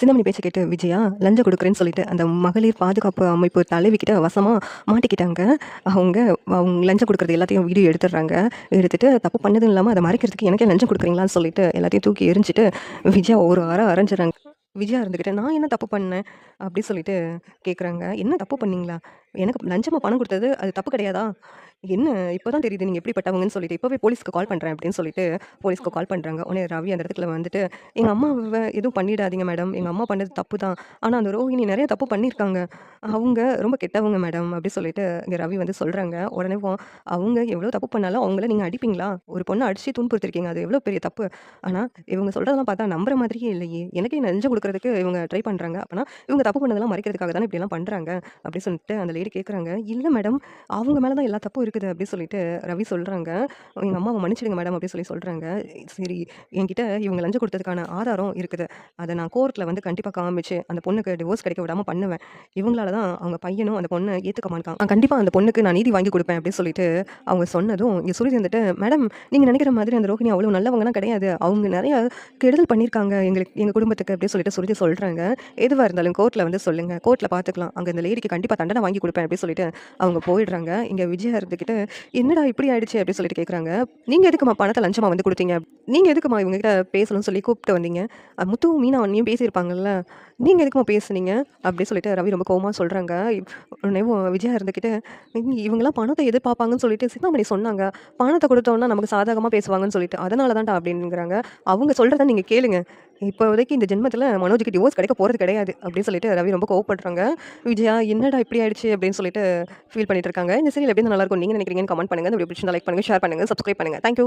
சிந்தாமணி பேச்ச கேட்டு விஜயா லஞ்சம் கொடுக்குறேன்னு சொல்லிட்டு அந்த மகளிர் பாதுகாப்பு அமைப்பு தலைவிக்கிட்ட வசமாக மாட்டிக்கிட்டாங்க. அவங்க அவங்க லஞ்சம் கொடுக்குறது எல்லாத்தையும் வீடியோ எடுத்துடுறாங்க. எடுத்துட்டு தப்பு பண்ணதும் இல்லாமல் அதை மறைக்கிறதுக்கு எனக்கே லஞ்சம் கொடுக்குறீங்களான்னு சொல்லிட்டு எல்லாத்தையும் தூக்கி எரிஞ்சிட்டு விஜயா ஒரு அரைஞ்சிடறாங்க. விஜயா இருந்துக்கிட்டு நான் என்ன தப்பு பண்ணேன் அப்படி சொல்லிட்டு கேட்குறாங்க. என்ன தப்பு பண்ணீங்களா? எனக்கு லஞ்சமாக பணம் கொடுத்தது அது தப்பு கிடையாதா? என்ன இப்போ தான் தெரியுது நீங்கள் எப்படிப்பட்டவங்கன்னு சொல்லிட்டு இப்போவே போலீஸ்க்கு கால் பண்ணுறேன் அப்படின்னு சொல்லிட்டு போலீஸ்க்கு கால் பண்ணுறாங்க. உடனே ரவி அந்த இடத்துல வந்துட்டு எங்கள் அம்மாவை எதுவும் பண்ணிடாதீங்க மேடம், எங்கள் அம்மா பண்ணது தப்பு தான். ஆனால் அந்த ரோஹிணி நிறைய தப்பு பண்ணியிருக்காங்க, அவங்க ரொம்ப கெட்டவங்க மேடம் அப்படி சொல்லிட்டு இங்கே ரவி வந்து சொல்கிறாங்க. உடனே அவங்க எவ்வளோ தப்பு பண்ணாலும் அவங்கள நீங்கள் அடிப்பீங்களா? ஒரு பொண்ணை அடித்து துன்புறுத்திருக்கீங்க, அது எவ்வளோ பெரிய தப்பு. ஆனால் இவங்க சொல்கிறதெல்லாம் பார்த்தா நம்புற மாதிரியே இல்லையே, எனக்கே நெஞ்சு கொடுக்குறதுக்கு இவங்க ட்ரை பண்ணுறாங்க. அப்போனா இவங்க தப்பு பண்ணதெல்லாம் மறைக்கிறதுக்காக தானே இப்படிலாம் பண்ணுறாங்க அப்படி சொல்லிட்டு அந்த லேடி கேட்குறாங்க. இல்லை மேடம், அவங்க மேலே தான் எல்லா தப்பும் இருக்குது அப்படி சொல்லிட்டு ரவி சொல்கிறாங்க. எங்கள் அம்மாவை மன்னிச்சிடுங்க மேடம் அப்படி சொல்கிறாங்க. சரி, என்கிட்ட இவங்க லஞ்சம் கொடுத்ததுக்கான ஆதாரம் இருக்குது, அதை நான் கோர்ட்டில் வந்து கண்டிப்பாக காமிச்சு அந்த பொண்ணுக்கு டிவோர்ஸ் கிடைக்க விடாமல் பண்ணுவேன். இவங்களால தான் அவங்க பையனும் அந்த பொண்ணை ஏற்றுக்க மாட்டான், கண்டிப்பாக அந்த பொண்ணுக்கு நான் நீதி வாங்கி கொடுப்பேன் அப்படின்னு சொல்லிட்டு அவங்க சொன்னதும் இங்கே சுருதி வந்துட்டு மேடம், நீங்கள் நினைக்கிற மாதிரி அந்த ரோஹிணி அவ்வளோ நல்லவங்கலாம் கிடையாது, அவங்க நிறைய கெடுதல் பண்ணியிருக்காங்க எங்கள் குடும்பத்துக்கு அப்படின்னு சொல்லிட்டு சுருதி சொல்கிறாங்க. எதுவாக இருந்தாலும் கோர்ட்டில் வந்து சொல்லுங்கள், கோர்ட்டில் பார்த்துக்கலாம், அங்கே இந்த லேடிக்கு கண்டிப்பாக தண்டனை வாங்கி கொடுப்பேன் அப்படின்னு சொல்லிட்டு அவங்க போயிடுறாங்க. இங்கே விஜயா இருந்துக்கிட்டு என்னடா இப்படி ஆயிடுச்சு அப்படி சொல்லிட்டு கேட்குறாங்க. நீங்கள் எதுக்குமா பணத்தை லஞ்சமாக வந்து கொடுத்தீங்க? நீங்கள் எதுக்குமா இவங்ககிட்ட பேசணும்னு சொல்லி கூப்பிட்டு வந்தீங்க? முத்து மீனா அண்ணியும் பேசியிருப்பாங்கல்ல, நீங்கள் எதுக்குமா பேசுனீங்க அப்படி சொல்லிட்டு ரவி ரொம்ப கோவமாக சொல்கிறாங்க. உடனே விஜயா இருந்துக்கிட்டு இவங்கெல்லாம் பணத்தை எதிர்பார்ப்பாங்கன்னு சொல்லிட்டு சிந்தாமணி சொன்னாங்க, பணத்தை கொடுத்தோன்னா நமக்கு சாதகமாக பேசுவாங்கன்னு சொல்லிட்டு அதனால தான்டா அப்படிங்கிறாங்க. அவங்க சொல்கிறத நீங்கள் கேளுங்க, இப்போதைக்கு இந்த ஜென்மத்தில் மனோஜுக்கு டிவோர்ஸ் கிடைக்க போகிறது கிடையாது அப்படின்னு சொல்லிட்டு ரவி ரொம்ப கோவப்படுறாங்க. விஜயா என்னடா இப்படி ஆயிடுச்சு அப்படின்னு சொல்லிட்டு ஃபீல் பண்ணிட்டு இருக்காங்க. இந்த சீரியல் எப்படி நல்லா இருக்கும் நீங்கள் நினைக்கிறீங்கன்னு கமெண்ட் பண்ணுங்கள். இந்த வீடியோ பிடிச்சிருந்தா லைக் பண்ணுங்கள், ஷேர் பண்ணுங்கள், சப்ஸ்கிரைப் பண்ணுங்கள். தேங்க்யூ.